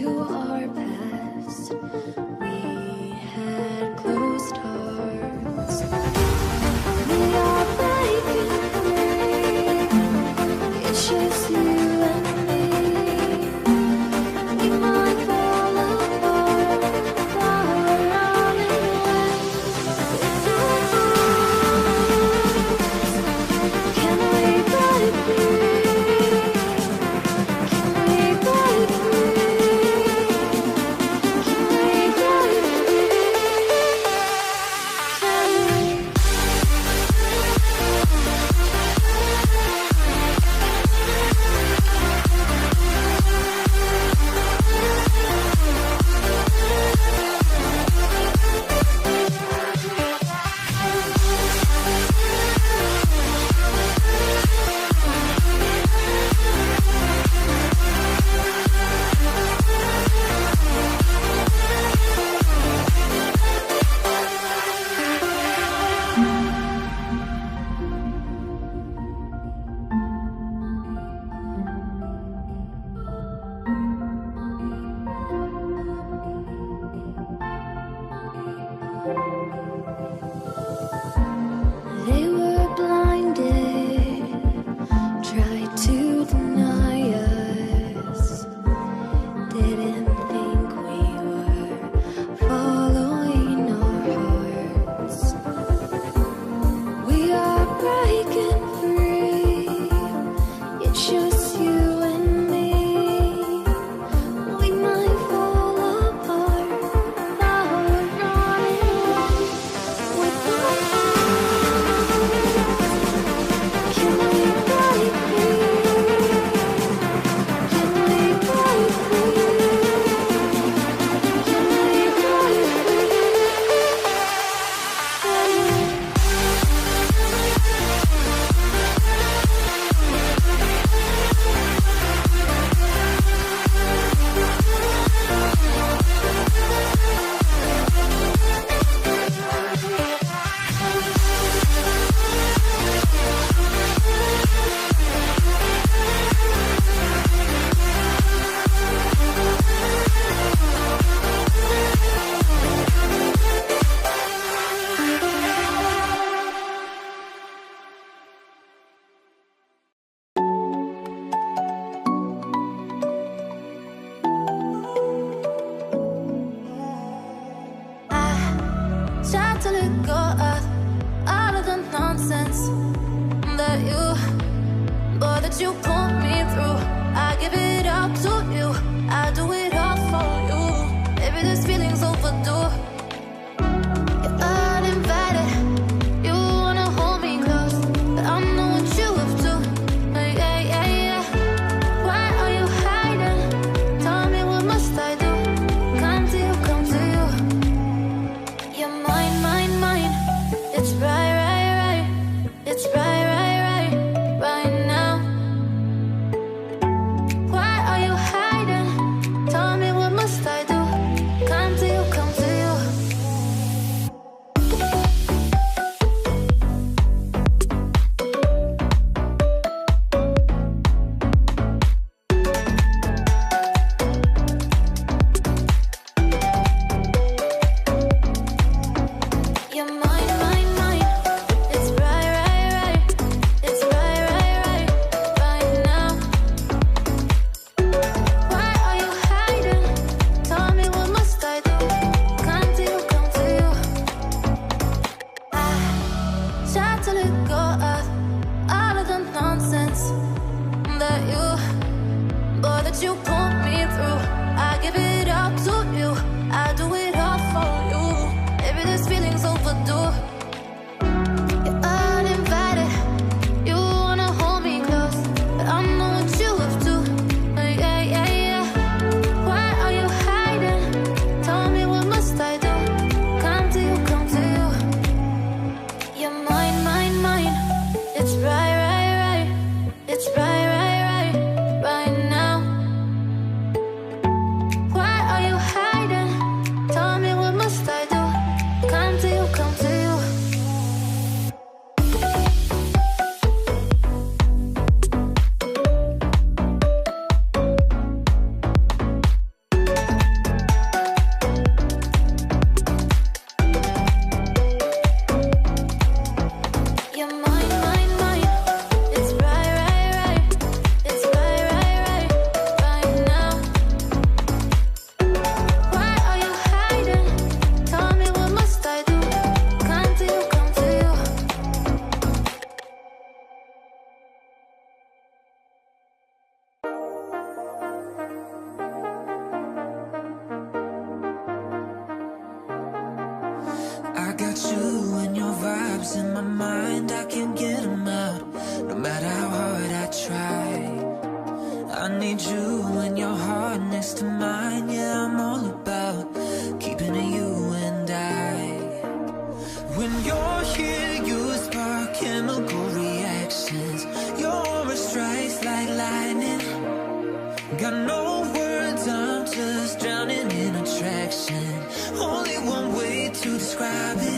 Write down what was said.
our past. We had closed hearts. We are breaking free. It's just you and me. We might fall apart, but we're running away with your arms. Can we break free? Can we break free? Can we break free? Can we? They were blinded, tried to deny us, didn't think we were following our hearts. We are breaking free, it's just you and me. We might fall apart, now we're running away with our Can we break free? Can we break free? Can we break Tried to let go of all of the nonsense that you put me through. I give it up to you. I do it all for you. Maybe this feeling's overdue. You're uninvited. You wanna hold me close, but I know what you have to. Yeah, yeah, yeah. Why are you hiding? Tell me, what must I do? Come to you, come to you. You're mine, mine, mine. It's right, right, right. It's right, right, right, right now. Why are you hiding? Tell me, what must I do? Come to you, come to you. You're mine, mine, mine. It's right, right, right. It's right, right, right, right now. Why are you hiding? Tell me, what must I do? Come to you, come to you. I tried to let go of all of the nonsense that you put me through. I give it up to you. I do it all for you. Maybe this feeling's overdue. You're uninvited. You wanna hold me close, but I know what you have to. Yeah, yeah, yeah. Why are you hiding? Tell me, what must I do? Come to you, come to you. You're mine, mine, mine. It's right, right, right. It's right, right, right, right now. thoughts in my mind, I can't get them out, no matter how hard I try. I need you and your heart next to mine. Yeah, I'm all about keeping it you and I. When you're here, you spark chemical reactions. Your aura strikes like lightning. Got no words, I'm just drowning in attraction. Only one way to describe it.